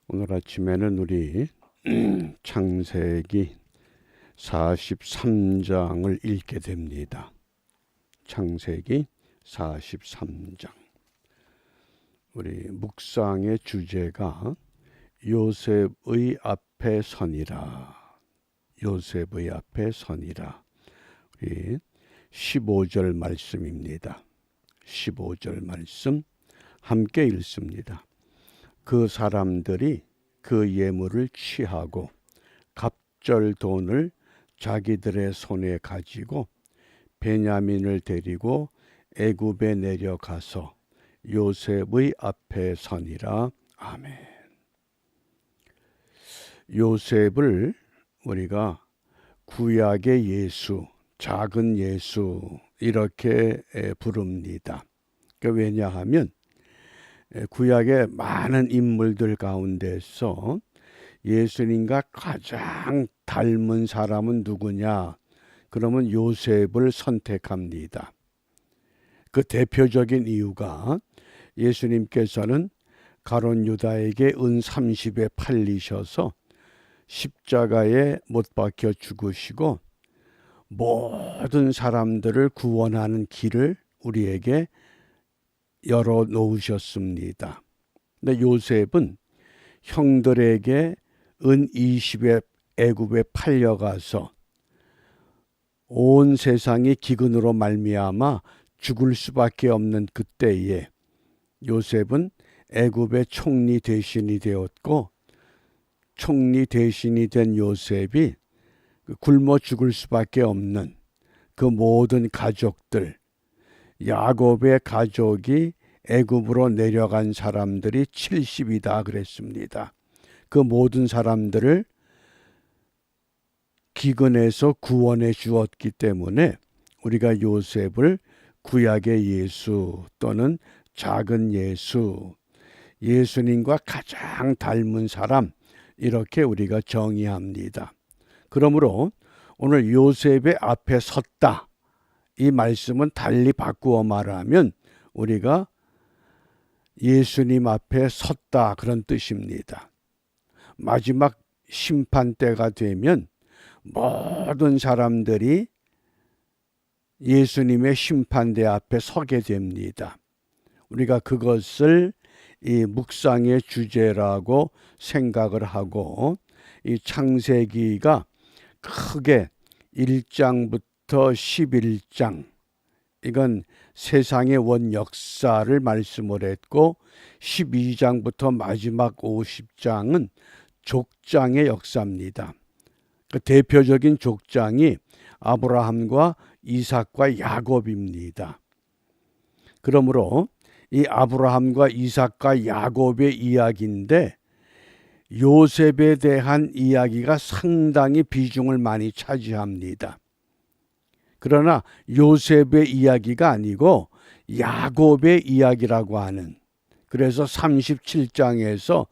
오늘 아침에는 우리 창세기 43장을 읽게 됩니다. 창세기 43장. 우리 묵상의 주제가 요셉의 앞에 서니라. 요셉의 앞에 서니라. 우리 15절 말씀입니다. 15절 말씀 함께 읽습니다. 그 사람들이 그 예물을 취하고 갑절 돈을 자기들의 손에 가지고 베냐민을 데리고 애굽에 내려가서 요셉의 앞에 서니라. 아멘. 요셉을 우리가 구약의 예수, 작은 예수 이렇게 부릅니다. 왜냐하면 구약의 많은 인물들 가운데서 예수님과 가장 닮은 사람은 누구냐? 그러면 요셉을 선택합니다. 그 대표적인 이유가 예수님께서는 가룟 유다에게 은 30에 팔리셔서 십자가에 못 박혀 죽으시고 모든 사람들을 구원하는 길을 우리에게 열어 놓으셨습니다. 근데 요셉은 형들에게 은 20에 애굽에 팔려가서 온 세상이 기근으로 말미암아 죽을 수밖에 없는 그때에 요셉은 애굽의 총리 대신이 되었고, 총리 대신이 된 요셉이 굶어 죽을 수밖에 없는 그 모든 가족들, 야곱의 가족이 애굽으로 내려간 사람들이 70이다 그랬습니다. 그 모든 사람들을 기근에서 구원해 주었기 때문에 우리가 요셉을 구약의 예수 또는 작은 예수, 예수님과 가장 닮은 사람 이렇게 우리가 정의합니다. 그러므로 오늘 요셉의 앞에 섰다. 이 말씀은 달리 바꾸어 말하면 우리가 예수님 앞에 섰다 그런 뜻입니다. 마지막 심판 때가 되면 모든 사람들이 예수님의 심판대 앞에 서게 됩니다. 우리가 그것을 이 묵상의 주제라고 생각을 하고, 이 창세기가 크게 1장부터 11장, 이건 세상의 원 역사를 말씀을 했고 12장부터 마지막 50장은 족장의 역사입니다. 그 대표적인 족장이 아브라함과 이삭과 야곱입니다. 그러므로 이 아브라함과 이삭과 야곱의 이야기인데 요셉에 대한 이야기가 상당히 비중을 많이 차지합니다. 그러나 요셉의 이야기가 아니고 야곱의 이야기라고 하는, 그래서 37장에서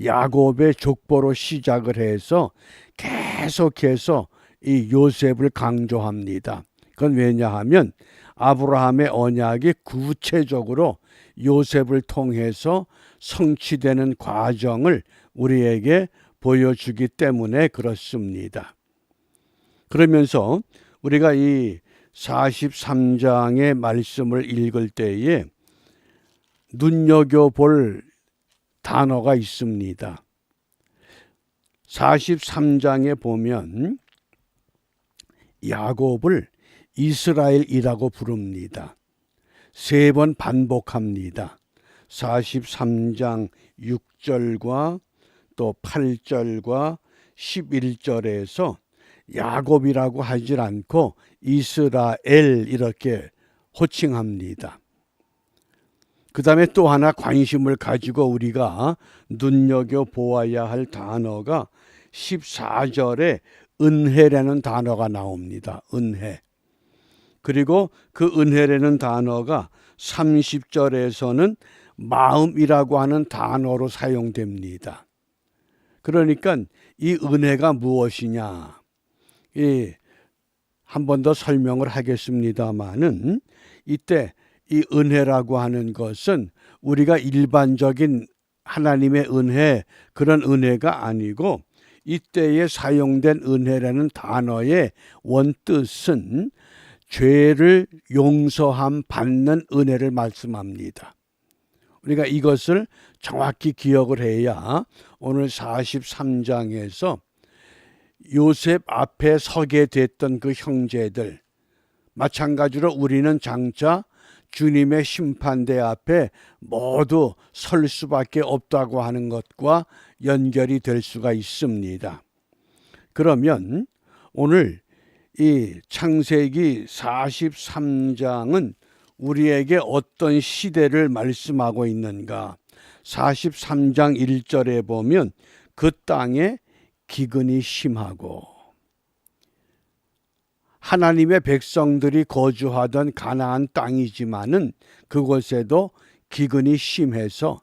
야곱의 족보로 시작을 해서 계속해서 이 요셉을 강조합니다. 그건 왜냐하면 아브라함의 언약이 구체적으로 요셉을 통해서 성취되는 과정을 우리에게 보여주기 때문에 그렇습니다. 그러면서 우리가 이 43장의 말씀을 읽을 때에 눈여겨볼 단어가 있습니다. 43장에 보면 야곱을 이스라엘이라고 부릅니다. 3번 반복합니다. 43장 6절과 또 8절과 11절에서 야곱이라고 하질 않고 이스라엘 이렇게 호칭합니다. 그 다음에 또 하나 관심을 가지고 우리가 눈여겨보아야 할 단어가 14절에 은혜라는 단어가 나옵니다. 은혜. 그리고 그 은혜라는 단어가 30절에서는 마음이라고 하는 단어로 사용됩니다. 그러니까 이 은혜가 무엇이냐? 한 번 더 설명을 하겠습니다마는 이때 이 은혜라고 하는 것은 우리가 일반적인 하나님의 은혜, 그런 은혜가 아니고 이때에 사용된 은혜라는 단어의 원뜻은 죄를 용서함 받는 은혜를 말씀합니다. 우리가 이것을 정확히 기억을 해야 오늘 43장에서 요셉 앞에 서게 됐던 그 형제들, 마찬가지로 우리는 장차 주님의 심판대 앞에 모두 설 수밖에 없다고 하는 것과 연결이 될 수가 있습니다. 그러면 오늘 이 창세기 43장은 우리에게 어떤 시대를 말씀하고 있는가? 43장 1절에 보면 그 땅에 기근이 심하고, 하나님의 백성들이 거주하던 가나안 땅이지만은 그곳에도 기근이 심해서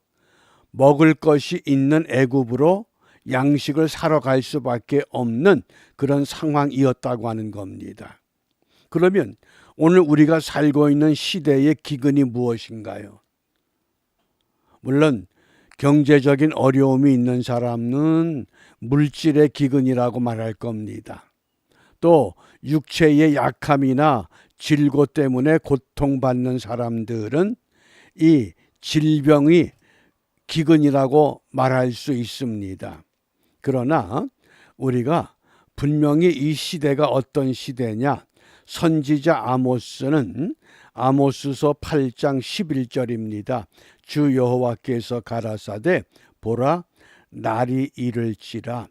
먹을 것이 있는 애굽으로 양식을 사러 갈 수밖에 없는 그런 상황이었다고 하는 겁니다. 그러면 오늘 우리가 살고 있는 시대의 기근이 무엇인가요? 물론 경제적인 어려움이 있는 사람은 물질의 기근이라고 말할 겁니다. 또 육체의 약함이나 질고 때문에 고통받는 사람들은 이 질병이 기근이라고 말할 수 있습니다. 그러나 우리가 분명히 이 시대가 어떤 시대냐? 선지자 아모스는 아모스서 8장 11절입니다. 주 여호와께서 가라사대 보라 날이 이를지라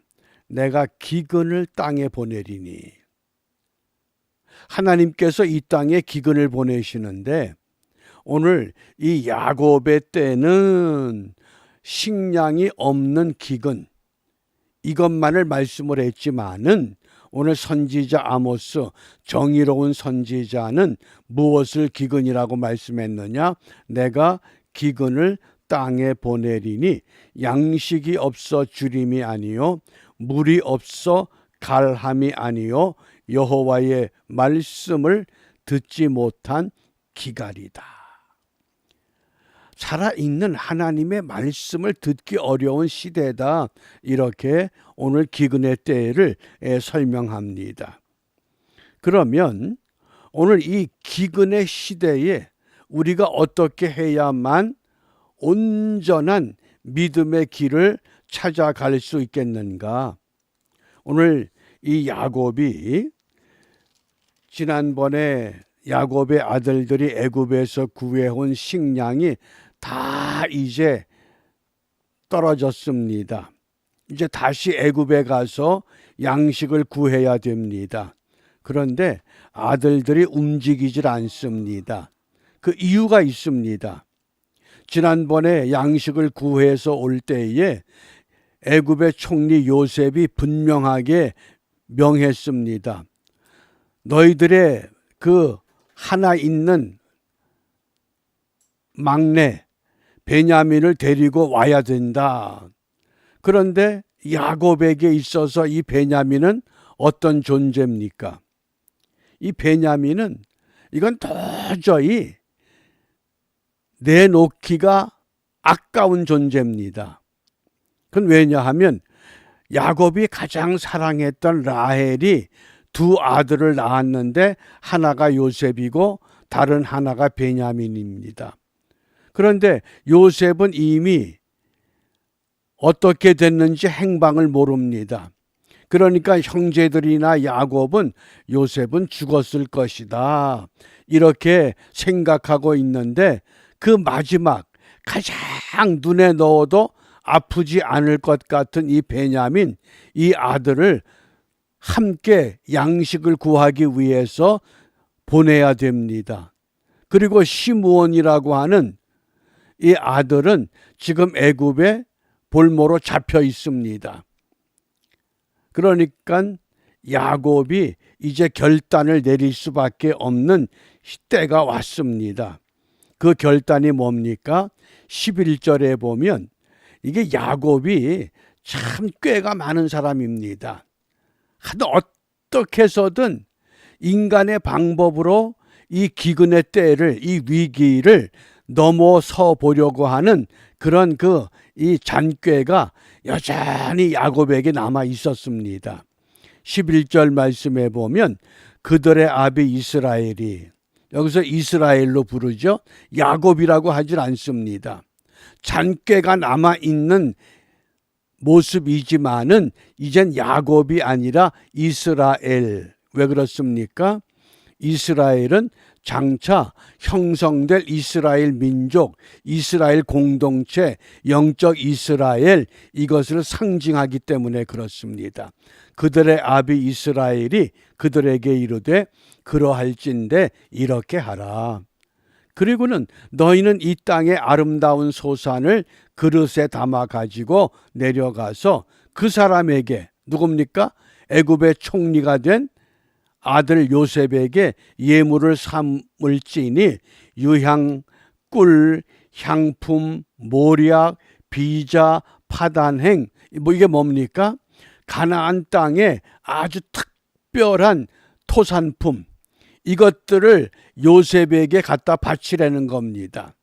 내가 기근을 땅에 보내리니. 하나님께서 이 땅에 기근을 보내시는데 오늘 이 야곱의 때는 식량이 없는 기근, 이것만을 말씀을 했지만은 오늘 선지자 아모스, 정의로운 선지자는 무엇을 기근이라고 말씀했느냐? 내가 기근을 땅에 보내리니 양식이 없어 주림이 아니요 물이 없어 갈함이 아니요 여호와의 말씀을 듣지 못한 기갈이다. 살아있는 하나님의 말씀을 듣기 어려운 시대다. 이렇게 오늘 기근의 때를 설명합니다. 그러면 오늘 이 기근의 시대에 우리가 어떻게 해야만 온전한 믿음의 길을 찾아갈 수 있겠는가? 오늘 이 야곱이 지난번에 야곱의 아들들이 애굽에서 구해온 식량이 다 이제 떨어졌습니다. 이제 다시 애굽에 가서 양식을 구해야 됩니다. 그런데 아들들이 움직이질 않습니다. 그 이유가 있습니다. 지난번에 양식을 구해서 올 때에 애굽의 총리 요셉이 분명하게 명했습니다. 너희들의 그 하나 있는 막내 베냐민을 데리고 와야 된다. 그런데 야곱에게 있어서 이 베냐민은 어떤 존재입니까? 이 베냐민은 이건 도저히 내놓기가 아까운 존재입니다. 그건 왜냐하면 야곱이 가장 사랑했던 라헬이 두 아들을 낳았는데 하나가 요셉이고 다른 하나가 베냐민입니다. 그런데 요셉은 이미 어떻게 됐는지 행방을 모릅니다. 그러니까 형제들이나 야곱은 요셉은 죽었을 것이다. 이렇게 생각하고 있는데 그 마지막 가장 눈에 넣어도 아프지 않을 것 같은 이 베냐민, 이 아들을 함께 양식을 구하기 위해서 보내야 됩니다. 그리고 시므온이라고 하는 이 아들은 지금 애굽에 볼모로 잡혀 있습니다. 그러니까 야곱이 이제 결단을 내릴 수밖에 없는 때가 왔습니다. 그 결단이 뭡니까? 11절에 보면 이게 야곱이 참 꾀가 많은 사람입니다. 하도 어떻게 해서든 인간의 방법으로 이 기근의 때를, 이 위기를 넘어서 보려고 하는 그런 그 이 잔꾀가 여전히 야곱에게 남아 있었습니다. 11절 말씀에 보면 그들의 아비 이스라엘이, 여기서 이스라엘로 부르죠. 야곱이라고 하질 않습니다. 잔꾀가 남아 있는 모습이지만은 이젠 야곱이 아니라 이스라엘. 왜 그렇습니까? 이스라엘은 장차 형성될 이스라엘 민족, 이스라엘 공동체, 영적 이스라엘, 이것을 상징하기 때문에 그렇습니다. 그들의 아비 이스라엘이 그들에게 이르되 그러할진대 이렇게 하라. 그리고는 너희는 이 땅의 아름다운 소산을 그릇에 담아 가지고 내려가서 그 사람에게, 누굽니까? 애굽의 총리가 된 아들 요셉에게 예물을 삼을지니 유향, 꿀, 향품, 모략, 비자, 파단행, 이게 뭡니까? 가나안 땅에 아주 특별한 토산품, 이것들을 요셉에게 갖다 바치라는 겁니다.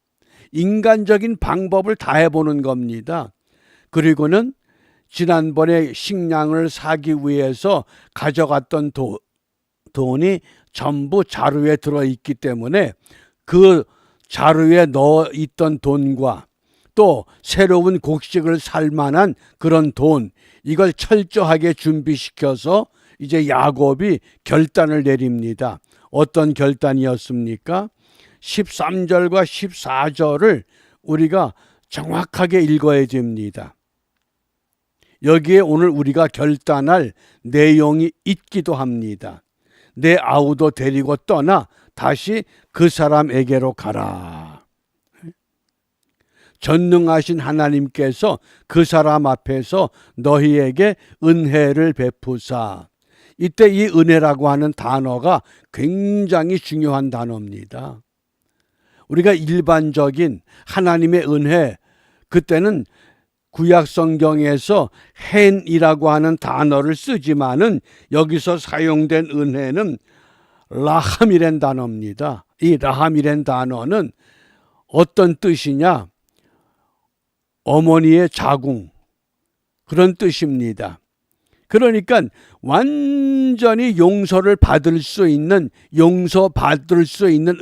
인간적인 방법을 다 해보는 겁니다. 그리고는 지난번에 식량을 사기 위해서 가져갔던 돈이 전부 자루에 들어있기 때문에 그 자루에 넣어있던 돈과 또 새로운 곡식을 살 만한 그런 돈, 이걸 철저하게 준비시켜서 이제 야곱이 결단을 내립니다. 어떤 결단이었습니까? 13절과 14절을 우리가 정확하게 읽어야 됩니다. 여기에 오늘 우리가 결단할 내용이 있기도 합니다. 내 아우도 데리고 떠나 다시 그 사람에게로 가라. 전능하신 하나님께서 그 사람 앞에서 너희에게 은혜를 베푸사. 이때 이 은혜라고 하는 단어가 굉장히 중요한 단어입니다. 우리가 일반적인 하나님의 은혜, 그때는 구약 성경에서 헨이라고 하는 단어를 쓰지만은 여기서 사용된 은혜는 라함이란 단어입니다. 이 라함이란 단어는 어떤 뜻이냐? 어머니의 자궁, 그런 뜻입니다. 그러니까 완전히 용서받을 수 있는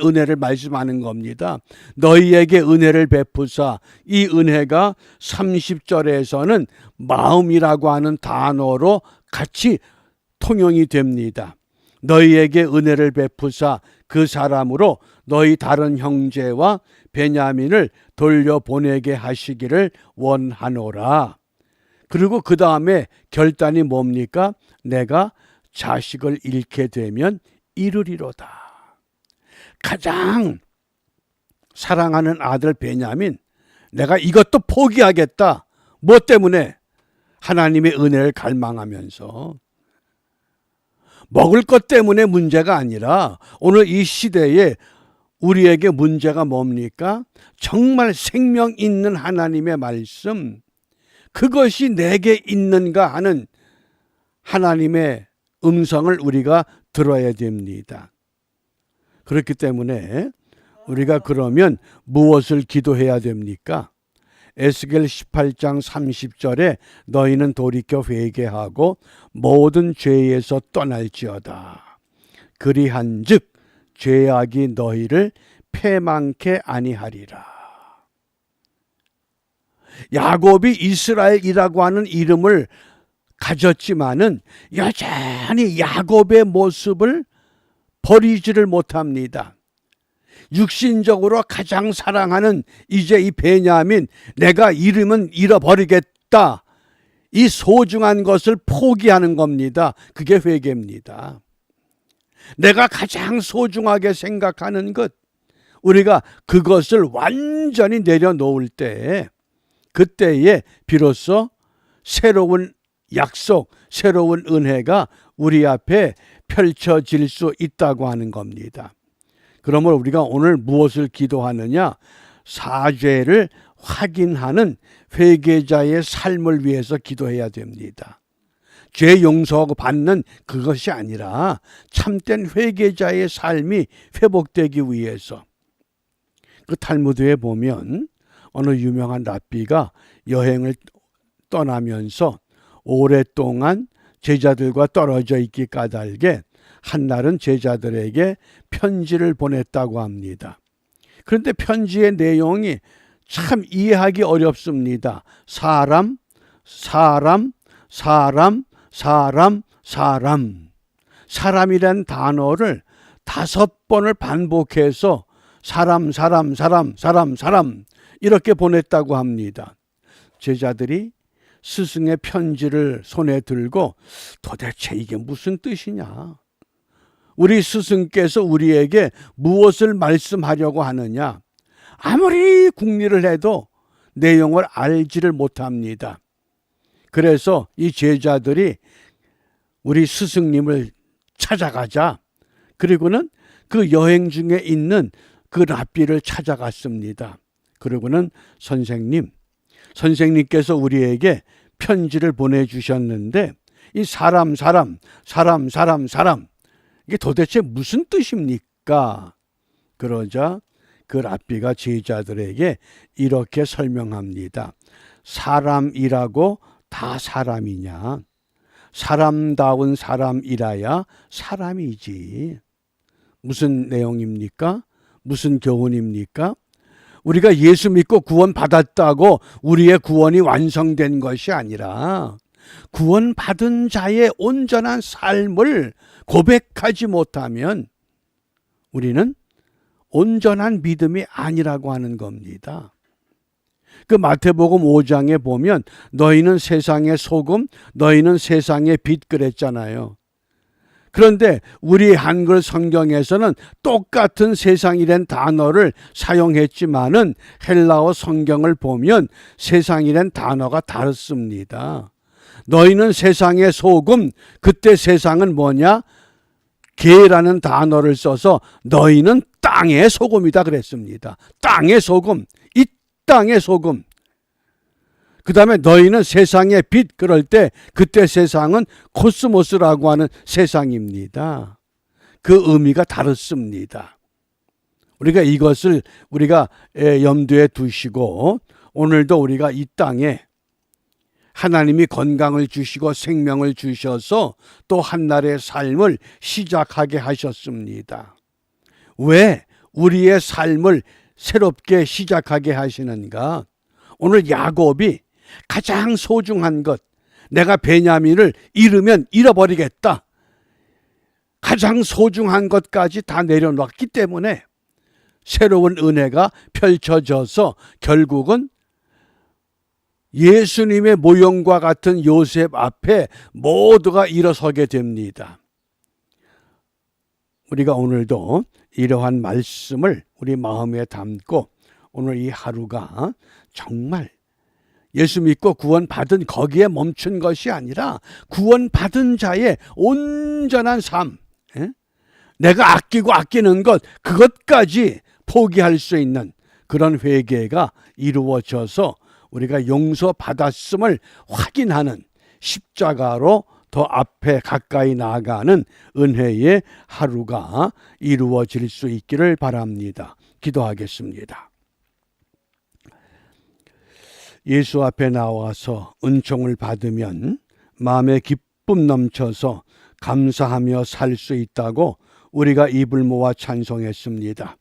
은혜를 말씀하는 겁니다. 너희에게 은혜를 베푸사. 이 은혜가 30절에서는 마음이라고 하는 단어로 같이 통용이 됩니다. 너희에게 은혜를 베푸사 그 사람으로 너희 다른 형제와 베냐민을 돌려보내게 하시기를 원하노라. 그리고 그 다음에 결단이 뭡니까? 내가 자식을 잃게 되면 이르리로다. 가장 사랑하는 아들 베냐민, 내가 이것도 포기하겠다. 뭐 때문에? 하나님의 은혜를 갈망하면서. 먹을 것 때문에 문제가 아니라 오늘 이 시대에 우리에게 문제가 뭡니까? 정말 생명 있는 하나님의 말씀, 그것이 내게 있는가 하는 하나님의 음성을 우리가 들어야 됩니다. 그렇기 때문에 우리가 그러면 무엇을 기도해야 됩니까? 에스겔 18장 30절에 너희는 돌이켜 회개하고 모든 죄에서 떠날지어다. 그리한즉 죄악이 너희를 패망케 아니하리라. 야곱이 이스라엘이라고 하는 이름을 가졌지만은 여전히 야곱의 모습을 버리지를 못합니다. 육신적으로 가장 사랑하는 이제 이 베냐민, 내가 이름은 잃어버리겠다. 이 소중한 것을 포기하는 겁니다. 그게 회개입니다. 내가 가장 소중하게 생각하는 것, 우리가 그것을 완전히 내려놓을 때, 그때에 비로소 새로운 약속, 새로운 은혜가 우리 앞에 펼쳐질 수 있다고 하는 겁니다. 그러면 우리가 오늘 무엇을 기도하느냐? 사죄를 확인하는 회개자의 삶을 위해서 기도해야 됩니다. 죄 용서하고 받는 그것이 아니라 참된 회개자의 삶이 회복되기 위해서. 그 탈무드에 보면 어느 유명한 랍비가 여행을 떠나면서 오랫동안 제자들과 떨어져 있기 까닭에 한날은 제자들에게 편지를 보냈다고 합니다. 그런데 편지의 내용이 참 이해하기 어렵습니다. 사람, 사람, 사람, 사람, 사람. 사람이란 단어를 5번을 반복해서 사람, 사람, 사람, 사람, 사람 이렇게 보냈다고 합니다. 제자들이 스승의 편지를 손에 들고 도대체 이게 무슨 뜻이냐? 우리 스승께서 우리에게 무엇을 말씀하려고 하느냐? 아무리 궁리를 해도 내용을 알지를 못합니다. 그래서 이 제자들이 우리 스승님을 찾아가자. 그리고는 그 여행 중에 있는 그 랍비를 찾아갔습니다. 그리고는 선생님께서 우리에게 편지를 보내주셨는데 이 사람 이게 도대체 무슨 뜻입니까? 그러자 그 랍비가 제자들에게 이렇게 설명합니다. 사람이라고 다 사람이냐? 사람다운 사람이라야 사람이지. 무슨 내용입니까? 무슨 교훈입니까? 우리가 예수 믿고 구원받았다고 우리의 구원이 완성된 것이 아니라 구원받은 자의 온전한 삶을 고백하지 못하면 우리는 온전한 믿음이 아니라고 하는 겁니다. 그 마태복음 5장에 보면 너희는 세상의 소금, 너희는 세상의 빛 그랬잖아요. 그런데 우리 한글 성경에서는 똑같은 세상이란 단어를 사용했지만은 헬라어 성경을 보면 세상이란 단어가 다릅니다. 너희는 세상의 소금, 그때 세상은 뭐냐? 개라는 단어를 써서 너희는 땅의 소금이다 그랬습니다. 땅의 소금, 이 땅의 소금. 그 다음에 너희는 세상의 빛, 그럴 때 그때 세상은 코스모스라고 하는 세상입니다. 그 의미가 다릅니다. 우리가 이것을 염두에 두시고 오늘도 우리가 이 땅에 하나님이 건강을 주시고 생명을 주셔서 또 한날의 삶을 시작하게 하셨습니다. 왜 우리의 삶을 새롭게 시작하게 하시는가? 오늘 야곱이 가장 소중한 것, 내가 베냐민을 잃으면 잃어버리겠다. 가장 소중한 것까지 다 내려놨기 때문에 새로운 은혜가 펼쳐져서 결국은 예수님의 모형과 같은 요셉 앞에 모두가 일어서게 됩니다. 우리가 오늘도 이러한 말씀을 우리 마음에 담고 오늘 이 하루가 정말 예수 믿고 구원받은 거기에 멈춘 것이 아니라 구원받은 자의 온전한 삶, 내가 아끼고 아끼는 것, 그것까지 포기할 수 있는 그런 회개가 이루어져서 우리가 용서받았음을 확인하는 십자가로 더 앞에 가까이 나아가는 은혜의 하루가 이루어질 수 있기를 바랍니다. 기도하겠습니다. 예수 앞에 나와서 은총을 받으면 마음에 기쁨 넘쳐서 감사하며 살 수 있다고 우리가 입을 모아 찬송했습니다.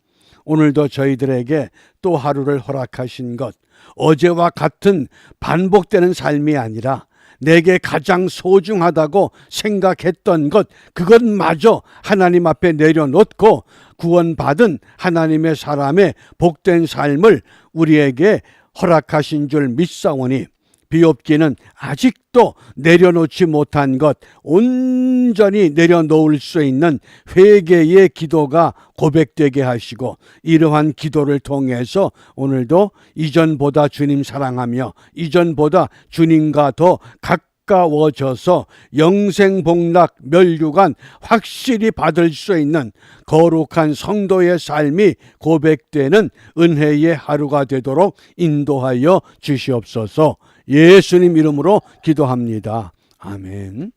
오늘도 저희들에게 또 하루를 허락하신 것, 어제와 같은 반복되는 삶이 아니라 내게 가장 소중하다고 생각했던 것, 그것마저 하나님 앞에 내려놓고 구원받은 하나님의 사람의 복된 삶을 우리에게 허락하신 줄 믿사오니 비옵기는 아직도 내려놓지 못한 것 온전히 내려놓을 수 있는 회개의 기도가 고백되게 하시고 이러한 기도를 통해서 오늘도 이전보다 주님 사랑하며 이전보다 주님과 더 가까워져서 영생복락 멸류관 확실히 받을 수 있는 거룩한 성도의 삶이 고백되는 은혜의 하루가 되도록 인도하여 주시옵소서. 예수님 이름으로 기도합니다. 아멘.